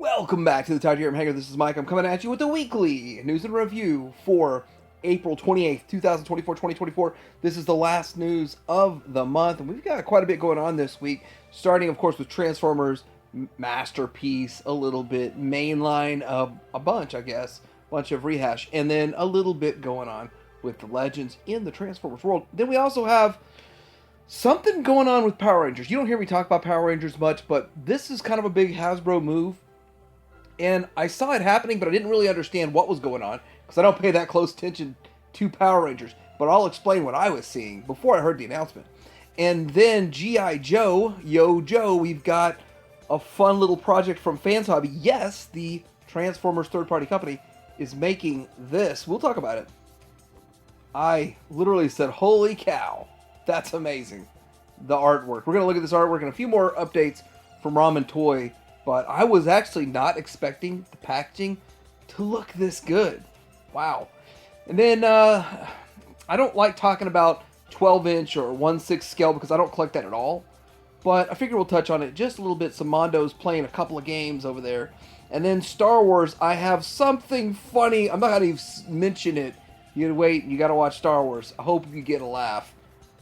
Welcome back to the Tide Hangar. This is Mike. I'm coming at you with the weekly news and review for April 28th, 2024. This is the last news of the month, and we've got quite a bit going on this week, starting, of course, with Transformers, Masterpiece, a little bit, Mainline, a bunch, I guess, bunch of rehash, and then a little bit going on with the Legends in the Transformers world. Then we also have something going on with Power Rangers. You don't hear me talk about Power Rangers much, but this is kind of a big Hasbro move. And I saw it happening, but I didn't really understand what was going on, because I don't pay that close attention to Power Rangers. But I'll explain what I was seeing before I heard the announcement. And then G.I. Joe, Yo Joe, we've got a fun little project from Fans Hobby. Yes, the Transformers third-party company is making this. We'll talk about it. I literally said, holy cow, that's amazing. The artwork. We're going to look at this artwork and a few more updates from Ramen Toy. But I was actually not expecting the packaging to look this good. Wow. And then, I don't like talking about 12-inch or 1/6 scale because I don't collect that at all. But I figure we'll touch on it just a little bit. Some Mondo's playing a couple of games over there. And then Star Wars, I have something funny. I'm not going to even mention it. You gotta wait, you gotta watch Star Wars. I hope you get a laugh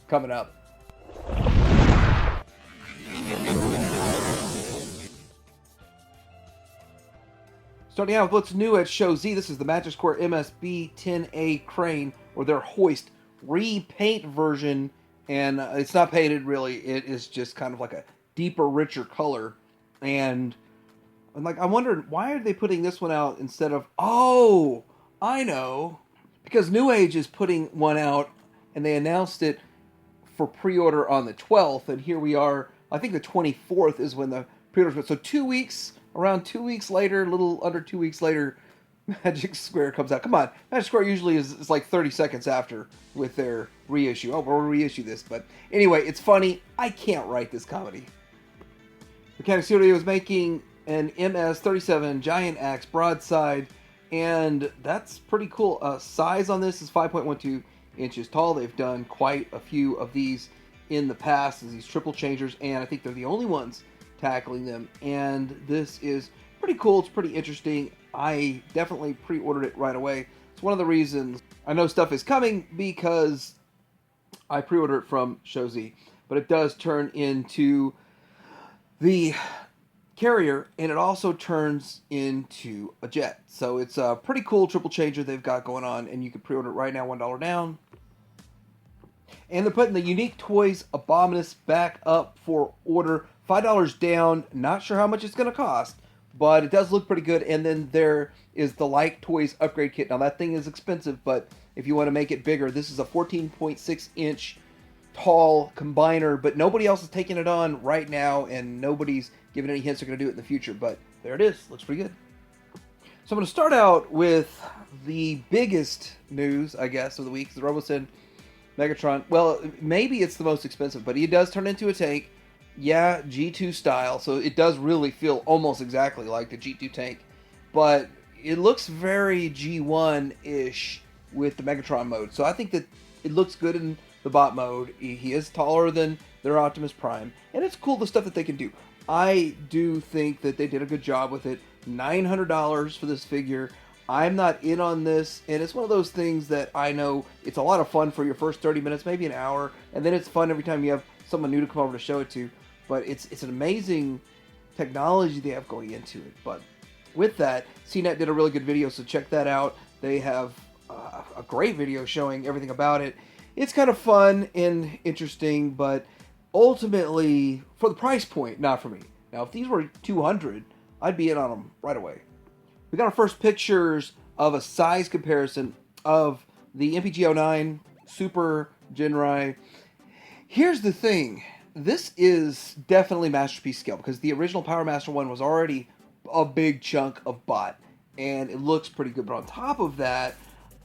coming up. Starting out with what's new at Show Z, this is the Magic Square MSB-10A crane, or their hoist repaint version, and it's not painted really, it is just kind of like a deeper, richer color, and I'm wondering, why are they putting this one out instead of, oh, I know, because New Age is putting one out, and they announced it for pre-order on the 12th, and here we are, I think the 24th is when the pre-orders went, so 2 weeks, around 2 weeks later, a little under 2 weeks later, Magic Square comes out. Come on, Magic Square usually is like 30 seconds after with their reissue. Oh, we'll reissue this, but anyway, it's funny. I can't write this comedy. Mechanic Studio is making an MS-37 Giant Axe broadside, and that's pretty cool. Size on this is 5.12 inches tall. They've done quite a few of these in the past as these triple changers, and I think they're the only ones tackling them, and this is pretty cool. It's pretty interesting. I definitely pre-ordered it right away. It's one of the reasons I know stuff is coming, because I pre-ordered it from Show Z, but it does turn into the carrier, and it also turns into a jet, so it's a pretty cool triple changer they've got going on, and you can pre-order it right now, $1 down. And they're putting the Unique Toys Abominus back up for order, $5 down. Not sure how much it's going to cost, but it does look pretty good. And then there is the Like Toys upgrade kit. Now that thing is expensive, but if you want to make it bigger, this is a 14.6 inch tall combiner, but nobody else is taking it on right now, and nobody's giving any hints they're going to do it in the future, but there it is. Looks pretty good. So I'm going to start out with the biggest news, I guess, of the week, the Robosen MEGATRON. Well, maybe it's the most expensive, but he does turn into a tank. Yeah, G2 style, so it does really feel almost exactly like the G2 tank, but it looks very G1-ish with the Megatron mode, so I think that it looks good in the bot mode. He is taller than their Optimus Prime, and it's cool the stuff that they can do. I do think that they did a good job with it. $900 for this figure. I'm not in on this, and it's one of those things that I know it's a lot of fun for your first 30 minutes, maybe an hour, and then it's fun every time you have someone new to come over to show it to. But it's an amazing technology they have going into it. But with that, CNET did a really good video, so check that out. They have a great video showing everything about it. It's kind of fun and interesting, but ultimately, for the price point, not for me. Now, if these were $200, I'd be in on them right away. We got our first pictures of a size comparison of the MPG-09 Super Genrai. Here's the thing. This is definitely Masterpiece scale, because the original Power Master one was already a big chunk of bot, and it looks pretty good. But on top of that,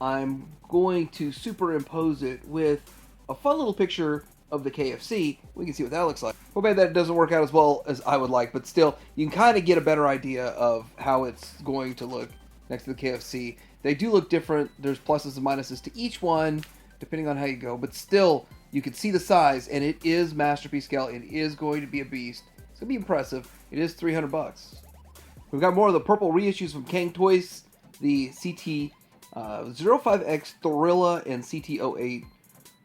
I'm going to superimpose it with a fun little picture of the KFC. We can see what that looks like. Well, maybe that doesn't work out as well as I would like, but still, you can kind of get a better idea of how it's going to look next to the KFC. They do look different. There's pluses and minuses to each one, depending on how you go, but still, you can see the size, and it is Masterpiece scale. It is going to be a beast. It's going to be impressive. It is $300. We've got more of the purple reissues from Kang Toys, the CT 05X Thorilla and CT08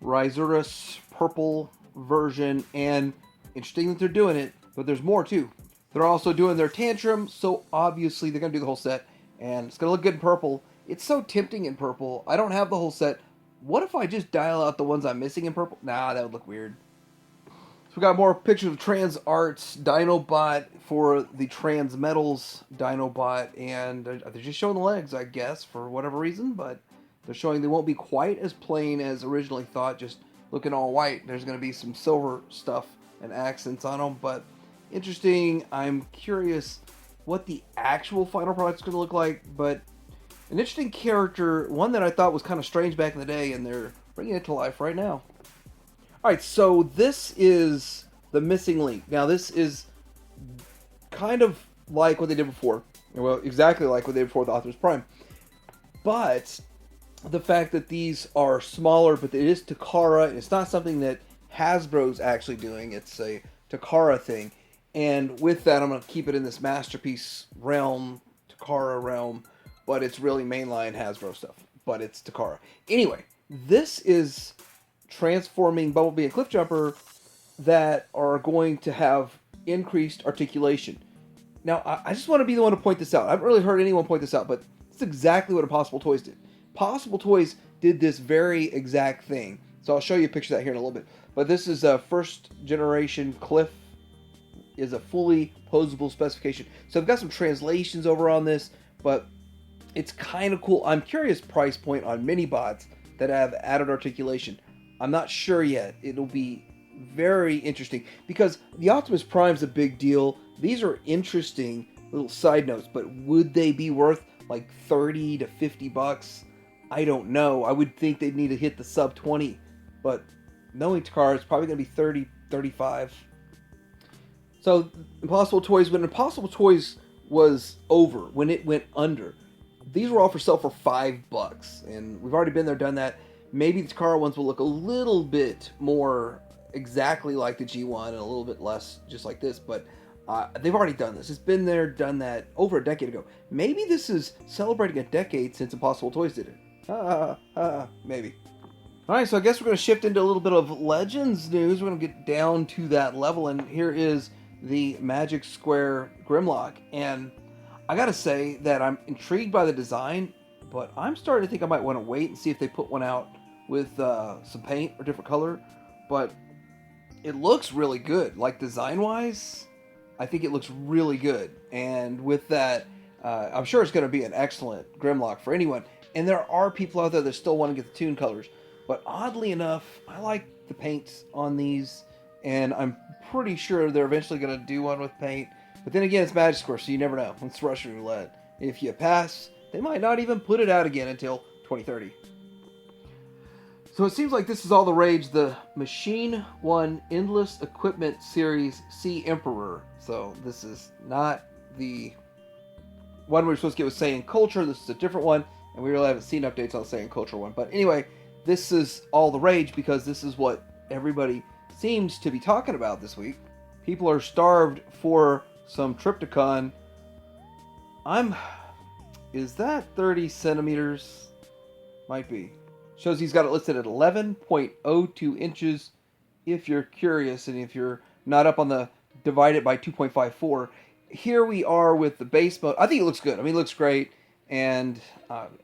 Rhizoras purple version, and interesting that they're doing it, but there's more too. They're also doing their Tantrum, so obviously they're going to do the whole set, and it's going to look good in purple. It's so tempting in purple. I don't have the whole set. What if I just dial out the ones I'm missing in purple? Nah, that would look weird. So we got more pictures of Trans Arts Dinobot for the Trans Metals Dinobot, and they're just showing the legs, I guess, for whatever reason, but they're showing they won't be quite as plain as originally thought, just looking all white. There's going to be some silver stuff and accents on them, but interesting. I'm curious what the actual final product's going to look like, but an interesting character, one that I thought was kind of strange back in the day, and they're bringing it to life right now. Alright, so this is the missing link. Now, this is kind of like what they did before. Well, exactly like what they did before with Optimus Prime. But the fact that these are smaller, but it is Takara, and it's not something that Hasbro's actually doing. It's a Takara thing. And with that, I'm going to keep it in this Masterpiece realm, Takara realm, but it's really mainline Hasbro stuff. But it's Takara. Anyway, this is transforming Bumblebee and Cliffjumper that are going to have increased articulation. Now, I just want to be the one to point this out. I haven't really heard anyone point this out, but it's exactly what Impossible Toys did. Possible Toys did this very exact thing. So I'll show you a picture of that here in a little bit. But this is a first generation Cliff, is a fully posable specification. So I've got some translations over on this, but it's kind of cool. I'm curious price point on mini bots that have added articulation. I'm not sure yet. It'll be very interesting because the Optimus Prime's a big deal. These are interesting little side notes, but would they be worth like 30 to 50 bucks? I don't know. I would think they'd need to hit the sub 20, but knowing Takara, it's probably going to be 30, 35. So Impossible Toys, when Impossible Toys was over, when it went under, these were all for sale for $5, and we've already been there, done that. Maybe the Takara ones will look a little bit more exactly like the G1 and a little bit less just like this, but they've already done this. It's been there, done that over a decade ago. Maybe this is celebrating a decade since Impossible Toys did it. Maybe. Alright, so I guess we're going to shift into a little bit of Legends news. We're going to get down to that level, and here is the Magic Square Grimlock. And I got to say that I'm intrigued by the design, but I'm starting to think I might want to wait and see if they put one out with some paint or different color. But it looks really good. Like, design-wise, I think it looks really good. And with that, I'm sure it's going to be an excellent Grimlock for anyone. And there are people out there that still want to get the Toon colors. But oddly enough, I like the paints on these. And I'm pretty sure they're eventually going to do one with paint. But then again, it's Magic Square, so you never know. It's Russian roulette. If you pass, they might not even put it out again until 2030. So it seems like this is all the rage, the Machine 1 Endless Equipment Series C Emperor. So this is not the one we were supposed to get with Saiyan Culture. This is a different one, and we really haven't seen updates on the Saiyan Culture one. But anyway, this is all the rage because this is what everybody seems to be talking about this week. People are starved for some Trypticon. Is that 30 centimeters? Might be. Shows he's got it listed at 11.02 inches. If you're curious, and if you're not up on the divide it by 2.54, here we are with the base mode. I think it looks good. I mean, it looks great, and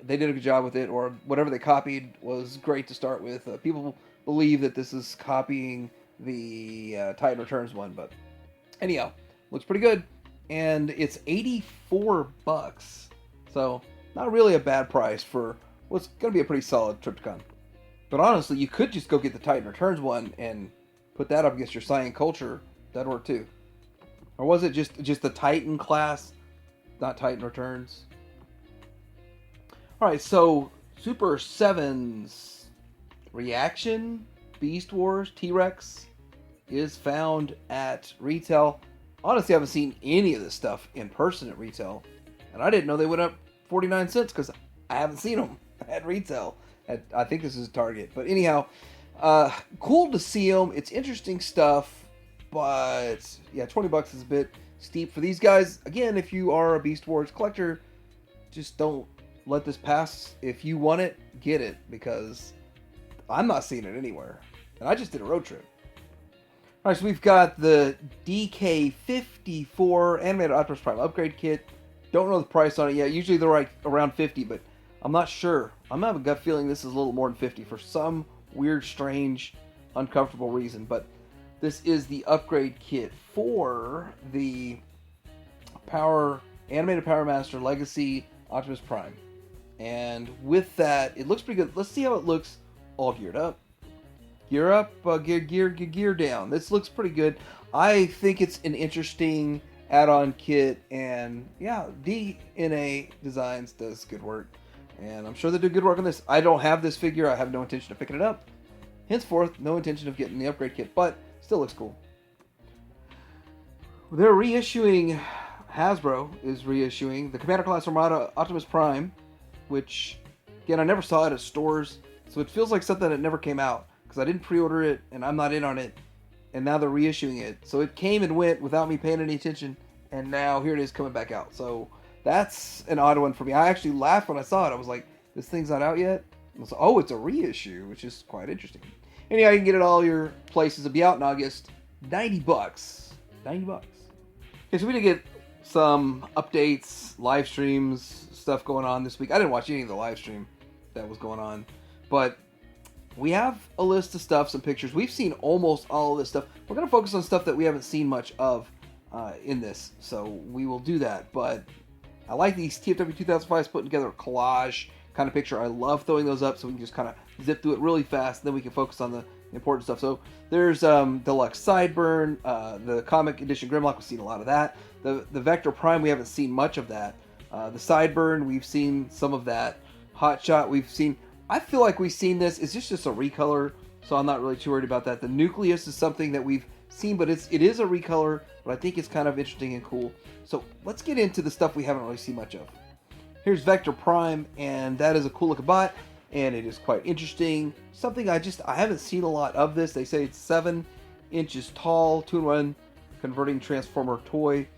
they did a good job with it, or whatever they copied was great to start with. People believe that this is copying the Titan Returns one, but anyhow, looks pretty good, and it's $84, so not really a bad price for what's going to be a pretty solid Trypticon. But honestly, you could just go get the Titan Returns one and put that up against your Saiyan Culture. That'd work too. Or was it just the Titan class, not Titan Returns? Alright, so Super 7's Reaction Beast Wars T-Rex is found at retail. Honestly, I haven't seen any of this stuff in person at retail. And I didn't know they went up 49 cents because I haven't seen them at retail. I think this is Target. But anyhow, cool to see them. It's interesting stuff. But yeah, $20 is a bit steep for these guys. Again, if you are a Beast Wars collector, just don't let this pass. If you want it, get it, because I'm not seeing it anywhere. And I just did a road trip. Alright, so we've got the DK54 Animated Optimus Prime Upgrade Kit. Don't know the price on it yet. Usually they're like around 50, but I'm not sure. I'm having a gut feeling this is a little more than 50 for some weird, strange, uncomfortable reason. But this is the upgrade kit for the Animated Power Master Legacy Optimus Prime. And with that, it looks pretty good. Let's see how it looks all geared up. Gear up, gear down. This looks pretty good. I think it's an interesting add-on kit, and yeah, DNA Designs does good work, and I'm sure they do good work on this. I don't have this figure. I have no intention of picking it up. Henceforth, no intention of getting the upgrade kit, but still looks cool. They're reissuing, Hasbro is reissuing the Commander Class Armada Optimus Prime, which, again, I never saw it at stores, so it feels like something that never came out, because I didn't pre-order it, and I'm not in on it, and now they're reissuing it. So it came and went without me paying any attention, and now here it is coming back out. So that's an odd one for me. I actually laughed when I saw it. I was like, this thing's not out yet? And I was like, oh, it's a reissue, which is quite interesting. Anyhow, you can get it at all your places. It'll be out in August. $90. $90. Okay, so we did get some updates, live streams, stuff going on this week. I didn't watch any of the live stream that was going on, but we have a list of stuff, some pictures. We've seen almost all of this stuff. We're going to focus on stuff that we haven't seen much of in this, so we will do that. But I like these TFW 2005's putting together a collage kind of picture. I love throwing those up so we can just kind of zip through it really fast, and then we can focus on the important stuff. So there's Deluxe Sideburn, the comic edition Grimlock. We've seen a lot of that. The Vector Prime, we haven't seen much of that. The Sideburn, we've seen some of that. Hotshot, we've seen. I feel like we've seen this. It's just a recolor, so I'm not really too worried about that. The Nucleus is something that we've seen, but it is a recolor, but I think it's kind of interesting and cool. So let's get into the stuff we haven't really seen much of. Here's Vector Prime, and that is a cool looking bot, and it is quite interesting. Something I haven't seen a lot of this. They say it's 7 inches tall, 2-in-1 converting transformer toy.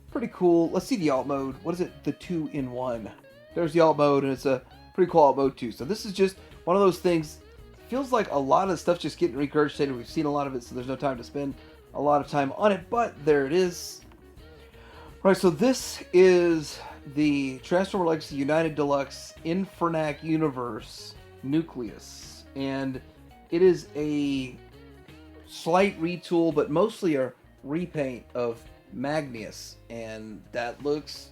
Pretty cool. Let's see the alt mode. What is it? The 2-in-1. There's the alt mode, and it's a pretty cool alt mode too. So this is just one of those things. Feels like a lot of stuff just getting regurgitated. We've seen a lot of it, so there's no time to spend a lot of time on it, but there it is. Right, so this is the Transformer Legacy United Deluxe Infernac Universe Nucleus, and it is a slight retool, but mostly a repaint of Magnus, and that looks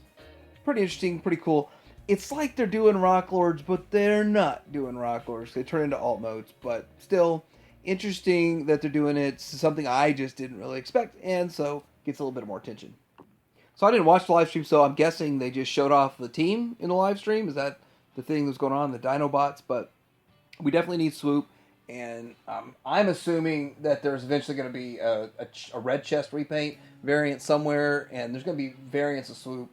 pretty interesting, pretty cool. It's like they're doing Rock Lords, but they're not doing Rock Lords. They turn into alt modes, but still interesting that they're doing it. It's something I just didn't really expect, and so gets a little bit more attention. So I didn't watch the live stream, so I'm guessing they just showed off the team in the live stream. Is that the thing that's going on, the Dinobots? But we definitely need Swoop, and I'm assuming that there's eventually going to be a red chest repaint variant somewhere, and there's going to be variants of Swoop.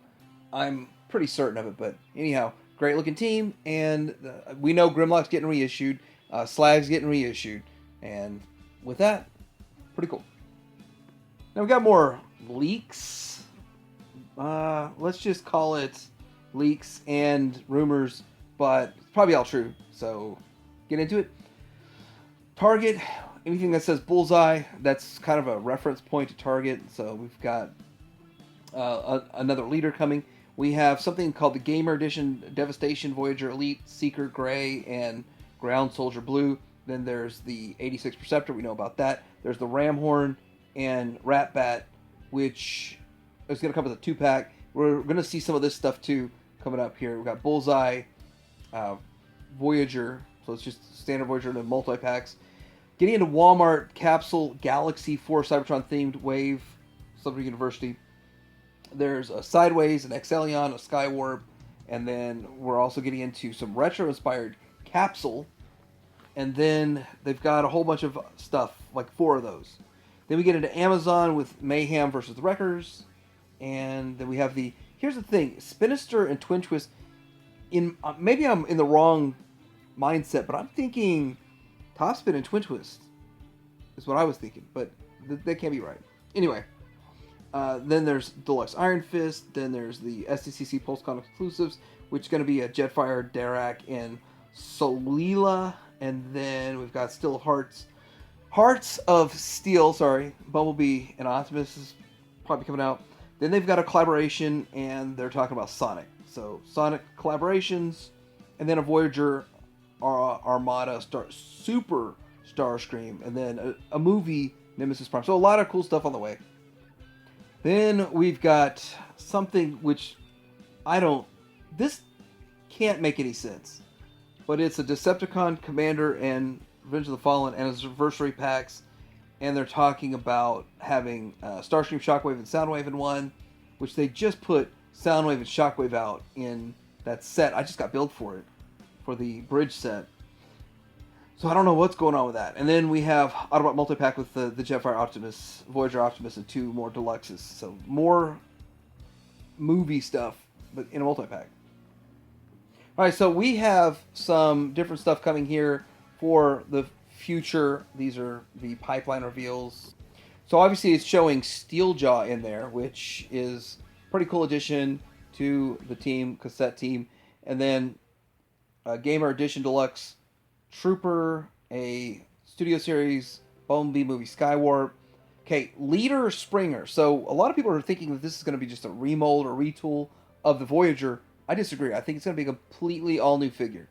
I'm pretty certain of it, but anyhow, great looking team, and we know Grimlock's getting reissued, Slag's getting reissued, and with that, pretty cool. Now we got more leaks. Let's just call it leaks and rumors, but it's probably all true, so get into it. Target, anything that says Bullseye, that's kind of a reference point to Target, so we've got another leader coming. We have something called the Gamer Edition Devastation Voyager Elite Seeker Gray and Ground Soldier Blue. Then there's the 86 Perceptor. We know about that. There's the Ramhorn and Rat Bat, which is going to come with a 2-pack. We're going to see some of this stuff too coming up here. We've got Bullseye, Voyager. So it's just standard Voyager and multi-packs. Getting into Walmart Capsule Galaxy 4 Cybertron themed wave, Submarine University. There's a Sideways, an Exelion, a Skywarp, and then we're also getting into some retro-inspired Capsule, and then they've got a whole bunch of stuff, like 4 of those. Then we get into Amazon with Mayhem versus the Wreckers, and then we have the, here's the thing, Spinister and Twin Twist, maybe I'm in the wrong mindset, but I'm thinking Topspin and Twin Twist is what I was thinking, but they can't be right. Anyway. Then there's Deluxe Iron Fist. Then there's the SDCC PulseCon exclusives, which is going to be a Jetfire, Darak, and Solila. And then we've got Steel of Hearts. Hearts of Steel, sorry. Bumblebee and Optimus is probably coming out. Then they've got a collaboration, and they're talking about Sonic. So Sonic collaborations, and then a Voyager Armada Super Starscream, and then a movie, Nemesis Prime. So a lot of cool stuff on the way. Then we've got something which this can't make any sense, but it's a Decepticon Commander and Revenge of the Fallen anniversary packs, and they're talking about having Starscream, Shockwave, and Soundwave in one, which they just put Soundwave and Shockwave out in that set. I just got billed for it, for the bridge set. So I don't know what's going on with that. And then we have Autobot multi-pack with the Jetfire Optimus, Voyager Optimus, and 2 more deluxes. So more movie stuff, but in a multi-pack. Alright, so we have some different stuff coming here for the future. These are the pipeline reveals. So obviously it's showing Steeljaw in there, which is a pretty cool addition to the team, cassette team. And then Gamer Edition Deluxe Trooper, a Studio Series Bumblebee movie Skywarp. Okay, Leader Springer. So a lot of people are thinking that this is going to be just a remold or retool of the Voyager. I disagree. I think it's going to be a completely all-new figure.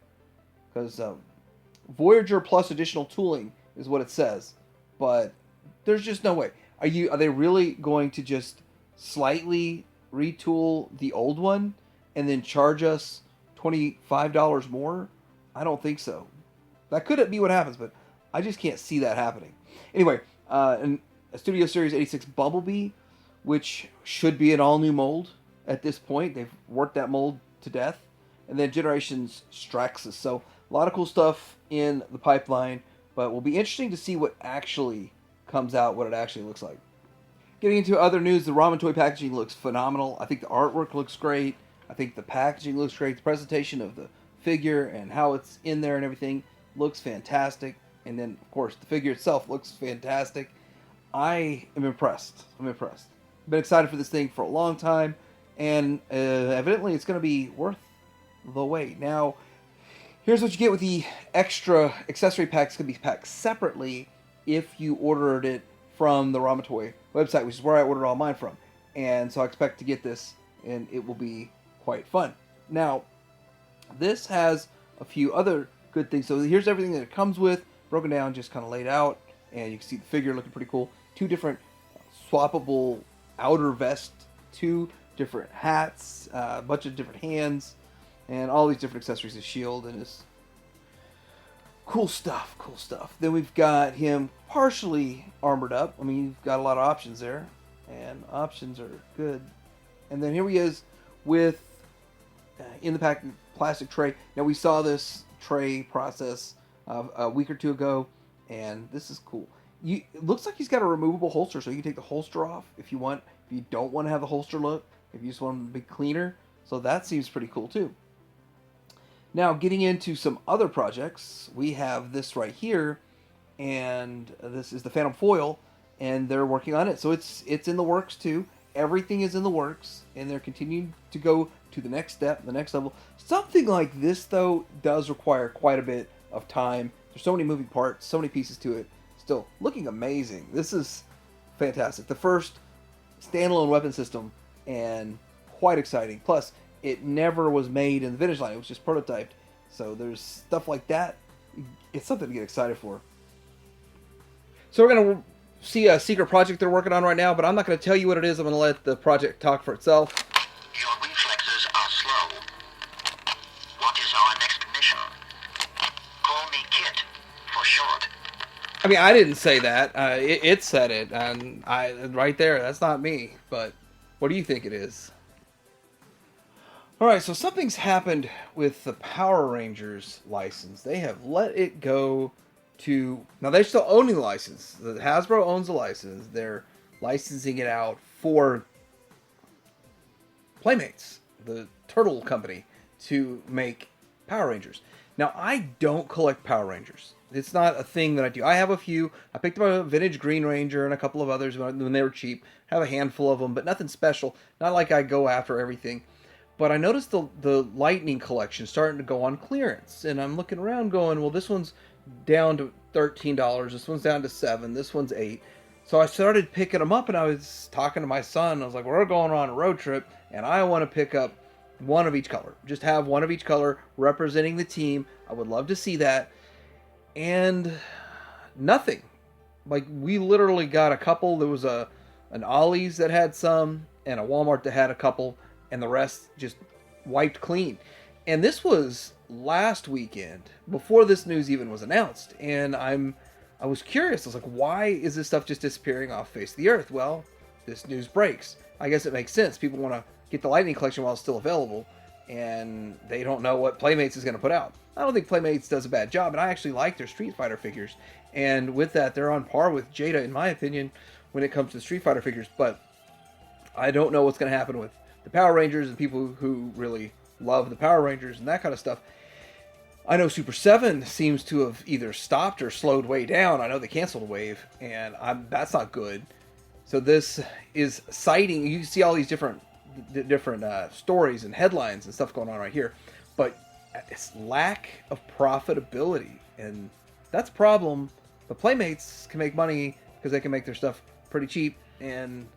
Because Voyager plus additional tooling is what it says. But there's just no way. Are they really going to just slightly retool the old one and then charge us $25 more? I don't think so. That could be what happens, but I just can't see that happening. Anyway, a Studio Series 86 Bumblebee, which should be an all-new mold at this point. They've worked that mold to death. And then Generations Straxus. So a lot of cool stuff in the pipeline, but it will be interesting to see what actually comes out, what it actually looks like. Getting into other news, the Ramen toy packaging looks phenomenal. I think the artwork looks great. I think the packaging looks great. The presentation of the figure and how it's in there and everything looks fantastic. And then, of course, the figure itself looks fantastic. I am impressed. I'm impressed. I've been excited for this thing for a long time, and evidently it's going to be worth the wait. Now, here's what you get with the extra accessory packs. It's going to be packed separately if you ordered it from the Ramen Toy website, which is where I ordered all mine from. And so I expect to get this, and it will be quite fun. Now, this has a few other good things. So here's everything that it comes with, broken down, just kind of laid out, and you can see the figure looking pretty cool. 2 different swappable outer vest, 2 different hats, a bunch of different hands, and all these different accessories, his shield and his cool stuff, cool stuff. Then we've got him partially armored up. I mean, you've got a lot of options there, and options are good. And then here he is with in the pack plastic tray. Now we saw this tray process a week or 2 ago, and this is cool. It looks like he's got a removable holster, so you can take the holster off if you want. If you don't want to have the holster look, if you just want them to be cleaner, so that seems pretty cool too. Now, getting into some other projects, we have this right here, and this is the Phantom Foil, and they're working on it, so it's in the works too. Everything is in the works, and they're continuing to go to the next step, the next level. Something like this, though, does require quite a bit of time. There's so many moving parts, so many pieces to it. Still, looking amazing. This is fantastic. The first standalone weapon system, and quite exciting. Plus, it never was made in the vintage line. It was just prototyped. So there's stuff like that. It's something to get excited for. So we're going to see a secret project they're working on right now, but I'm not going to tell you what it is. I'm going to let the project talk for itself. Your reflexes are slow. What is our next mission? Call me Kit, for short. I mean, I didn't say that. It said it, and right there, that's not me. But what do you think it is? Alright, so something's happened with the Power Rangers license. They have let it go to... Now, they're still owning the license. The Hasbro owns the license. They're licensing it out for Playmates, the turtle company, to make Power Rangers. Now, I don't collect Power Rangers. It's not a thing that I do. I have a few. I picked up a vintage Green Ranger and a couple of others when they were cheap. I have a handful of them, but nothing special. Not like I go after everything. But I noticed the Lightning collection starting to go on clearance, and I'm looking around going, well, this one's down to $13. This one's down to $7. This one's $8. So I started picking them up, and I was talking to my son. I was like, we're going on a road trip, and I want to pick up one of each color. Just have one of each color representing the team. I would love to see that. And nothing. Like, we literally got a couple. There was an Ollie's that had some, and a Walmart that had a couple, and the rest just wiped clean. And this was last weekend, before this news even was announced. And I was curious. I was like, why is this stuff just disappearing off the face of the earth? Well, this news breaks. I guess it makes sense. People want to get the Lightning collection while it's still available, and they don't know what Playmates is going to put out. I don't think Playmates does a bad job, and I actually like their Street Fighter figures. And with that, they're on par with Jada, in my opinion, when it comes to Street Fighter figures. But I don't know what's going to happen with the Power Rangers and people who really love the Power Rangers and that kind of stuff. I know Super 7 seems to have either stopped or slowed way down. I know they canceled a wave, and that's not good. So this is citing, you see all these different stories and headlines and stuff going on right here, but it's lack of profitability, and that's a problem. The Playmates can make money because they can make their stuff pretty cheap, and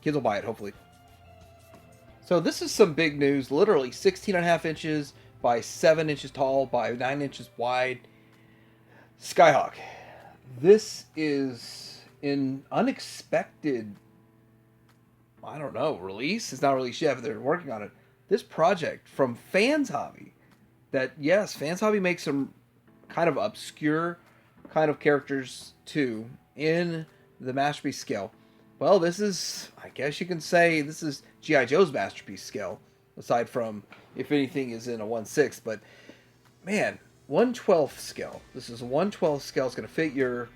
kids will buy it, hopefully. So this is some big news. Literally 16.5 inches by 7 inches tall by 9 inches wide. Skyhawk. This is an unexpected, I don't know, release. It's not released yet, but they're working on it. This project from Fans Hobby. That, yes, Fans Hobby makes some kind of obscure kind of characters too in the Masterpiece scale. Well, this is, I guess you can say, this is G.I. Joe's Masterpiece scale, aside from, if anything, is in a 1/6. But, man, 1/12 scale. This is a 1/12 scale. It's going to fit your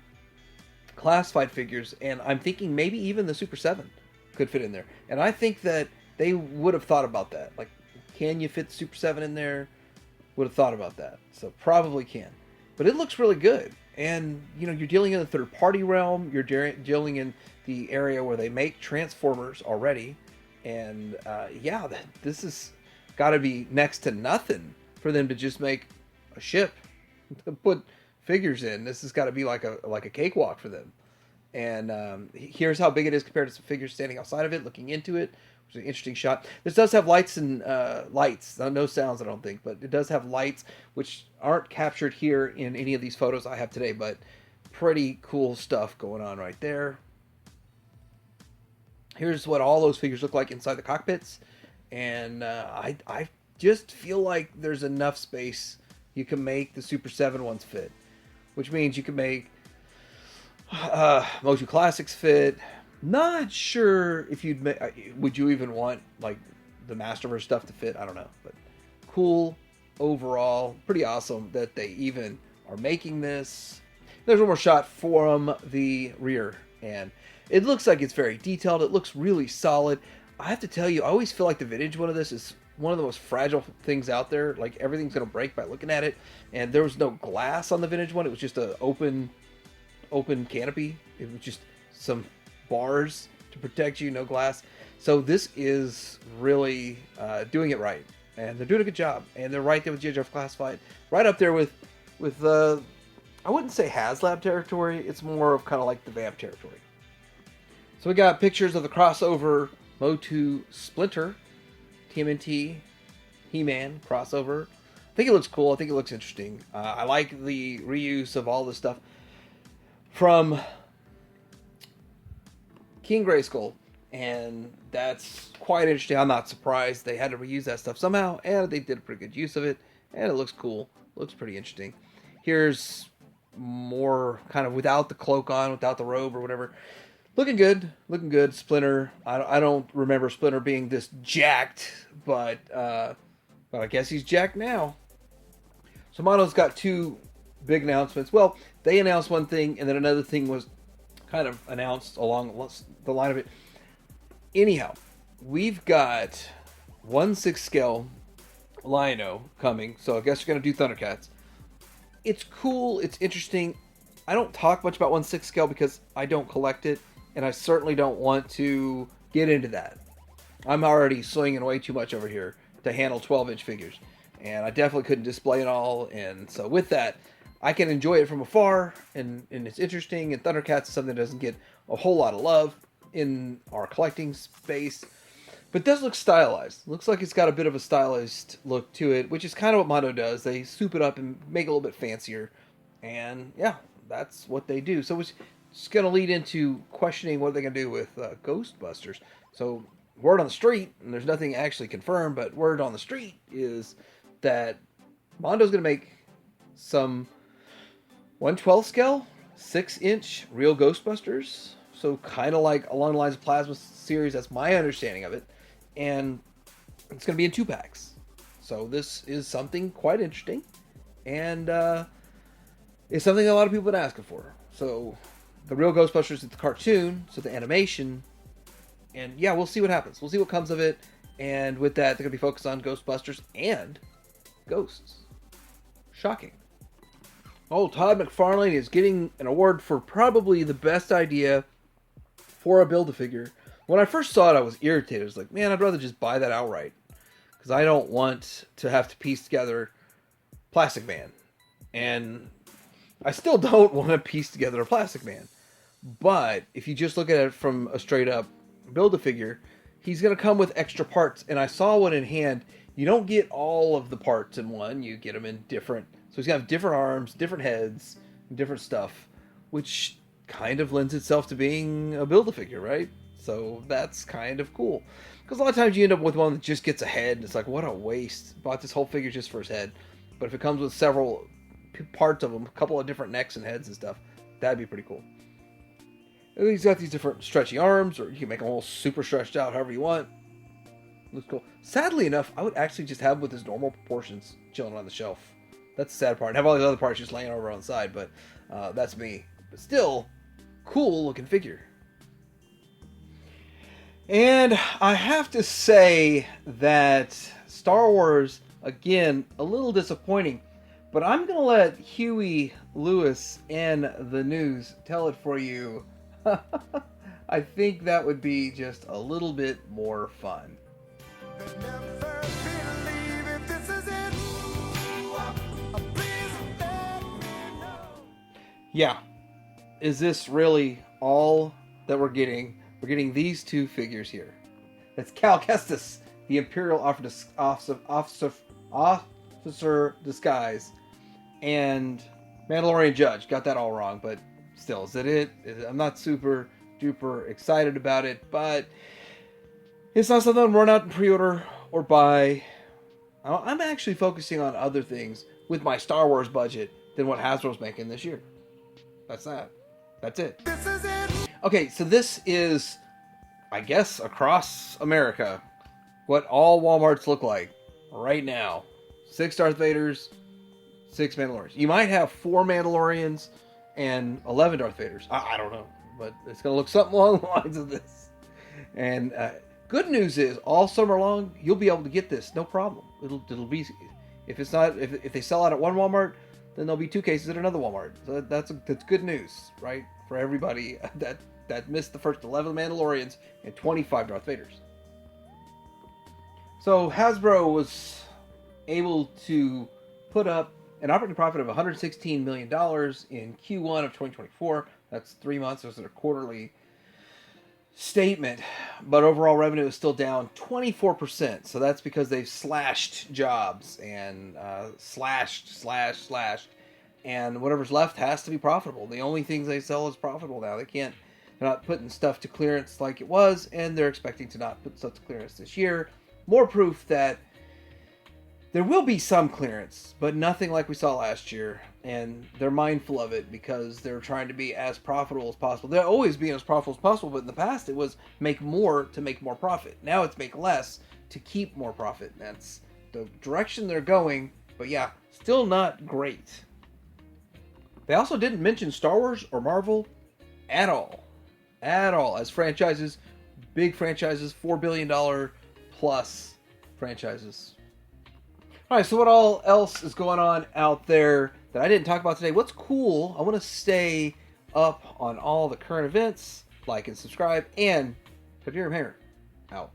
classified figures, and I'm thinking maybe even the Super 7 could fit in there. And I think that they would have thought about that. Like, can you fit the Super 7 in there? Would have thought about that. So, probably can. But it looks really good. And, you know, you're dealing in the third-party realm. You're dealing in the area where they make Transformers already. And, yeah, this has got to be next to nothing for them to just make a ship to put figures in. This has got to be like a cakewalk for them. And here's how big it is compared to some figures standing outside of it, looking into it, which is an interesting shot. This does have lights and lights. No sounds, I don't think, but it does have lights, which aren't captured here in any of these photos I have today, but pretty cool stuff going on right there. Here's what all those figures look like inside the cockpits. And I just feel like there's enough space you can make the Super 7 ones fit. Which means you can make Motu Classics fit. Not sure if would you even want like the Masterverse stuff to fit. I don't know. But cool overall. Pretty awesome that they even are making this. There's one more shot from the rear. And it looks like it's very detailed. It looks really solid. I have to tell you, I always feel like the vintage one of this is one of the most fragile things out there. Like, everything's going to break by looking at it. And there was no glass on the vintage one. It was just an open canopy. It was just some bars to protect you, no glass. So this is really doing it right. And they're doing a good job. And they're right there with G.I. Joe Classified. Right up there with I wouldn't say HasLab territory. It's more of kind of like the Vamp territory. So we got pictures of the crossover Motu Splinter, Tmnt, He-Man crossover. I think it looks cool. I think it looks interesting. I like the reuse of all the stuff from King Grayskull, and that's quite interesting. I'm not surprised they had to reuse that stuff somehow, and they did a pretty good use of it, and it looks cool. Looks pretty interesting. Here's more kind of without the cloak on, without the robe or whatever. Looking good. Splinter. I don't remember Splinter being this jacked, but I guess he's jacked now. So Mondo's got two big announcements. Well, they announced one thing, and then another thing was kind of announced along the line of it. Anyhow, we've got 1/6 scale Lion-O coming, so I guess you're going to do Thundercats. It's cool. It's interesting. I don't talk much about 1/6 scale because I don't collect it, and I certainly don't want to get into that. I'm already swinging way too much over here to handle 12-inch figures, and I definitely couldn't display it all. And so with that, I can enjoy it from afar, and it's interesting. And Thundercats is something that doesn't get a whole lot of love in our collecting space, but it does look stylized. Looks like it's got a bit of a stylized look to it, which is kind of what Mondo does. They soup it up and make it a little bit fancier, and yeah, that's what they do. So it's going to lead into questioning what they're going to do with Ghostbusters. So word on the street, and there's nothing actually confirmed, but word on the street is that Mondo's going to make some 1/12 scale, 6-inch real Ghostbusters. So kind of like along the lines of Plasma series, that's my understanding of it. And it's going to be in 2-packs. So this is something quite interesting. And it's something a lot of people have been asking for. So the real Ghostbusters is the cartoon, so the animation. And yeah, we'll see what happens. We'll see what comes of it. And with that, they're going to be focused on Ghostbusters and ghosts. Shocking. Oh, Todd McFarlane is getting an award for probably the best idea for a Build-A-Figure. When I first saw it, I was irritated. I was like, man, I'd rather just buy that outright. Because I don't want to have to piece together Plastic Man. And I still don't want to piece together a Plastic Man. But if you just look at it from a straight-up Build-A-Figure, he's going to come with extra parts. And I saw one in hand. You don't get all of the parts in one. You get them in different... So he's going to have different arms, different heads, different stuff. Which kind of lends itself to being a Build-A-Figure, right? So that's kind of cool. Because a lot of times you end up with one that just gets a head. And it's like, what a waste. Bought this whole figure just for his head. But if it comes with several parts of them, a couple of different necks and heads and stuff, that'd be pretty cool. And he's got these different stretchy arms, or you can make them all super stretched out however you want. Looks cool. Sadly enough, I would actually just have him with his normal proportions chilling on the shelf. That's the sad part. I have all these other parts just laying over on the side, but that's me. But still, cool looking figure. And I have to say that Star Wars, again, a little disappointing. But I'm going to let Huey Lewis and the news tell it for you. I think that would be just a little bit more fun. Yeah. Is this really all that we're getting? We're getting these two figures here. That's Cal Kestis, the Imperial Officer Disguise, and Mandalorian Judge. Got that all wrong, but still, is it? I'm not super duper excited about it, but it's not something I'm run out and pre-order or buy. I'm actually focusing on other things with my Star Wars budget than what Hasbro's making this year. That's that. That's it. This is it. Okay, so this is, I guess, across America, what all Walmarts look like right now. 6 Darth Vaders, 6 Mandalorians. You might have 4 Mandalorians and 11 Darth Vaders. I don't know, but it's going to look something along the lines of this. And good news is, all summer long, you'll be able to get this, no problem. It'll be, if they sell out at one Walmart, then there'll be 2 cases at another Walmart. So that's good news, right? For everybody that missed the first 11 Mandalorians and 25 Darth Vaders. So Hasbro was able to put up an operating profit of $116 million in Q1 of 2024. That's 3 months. Those are a quarterly statement. But overall revenue is still down 24%. So that's because they've slashed jobs and slashed. And whatever's left has to be profitable. The only things they sell is profitable now. They're not putting stuff to clearance like it was, and they're expecting to not put stuff to clearance this year. More proof that there will be some clearance, but nothing like we saw last year. And they're mindful of it because they're trying to be as profitable as possible. They're always being as profitable as possible, but in the past it was make more to make more profit. Now it's make less to keep more profit. That's the direction they're going, but yeah, still not great. They also didn't mention Star Wars or Marvel at all. As franchises, big franchises, $4 billion plus franchises. Alright, so what all else is going on out there that I didn't talk about today. What's cool? I want to stay up on all the current events. Like and subscribe. And Tiberium Hammer out.